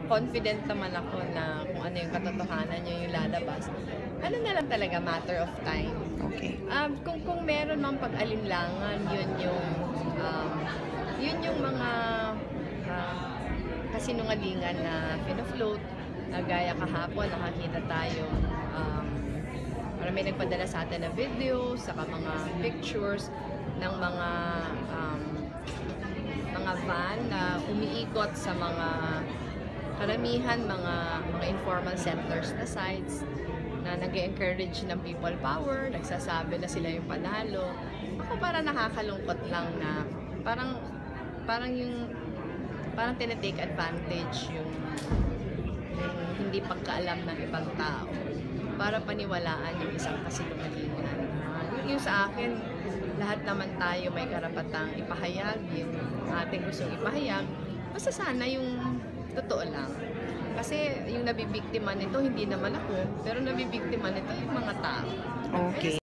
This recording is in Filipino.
confident naman ako na kung ano yung katotohanan yung lalabas. Ano na lang talaga, matter of time. Okay. Kung meron mang pag-alinlangan, yun yung mga kasinungalingan na pino-float. Gaya kahapon, nakakita tayo, may nagpadala sa atin na video, saka mga pictures ng mga van na umiikot sa mga karamihan, mga informal settlers na sites na nag-encourage ng people power, nagsasabi na sila yung panalo. Ako parang nakakalungkot lang na parang tinatake advantage yung hindi pagkaalam ng ibang tao para paniwalaan yung isang kasinungalingan. Yung sa akin, lahat naman tayo may karapatang ipahayag yung ating gustong ipahayag. Basta sana yung totoo lang. Kasi yung nabibiktima nito, hindi naman ako, pero nabibiktima nito yung mga tao. Okay.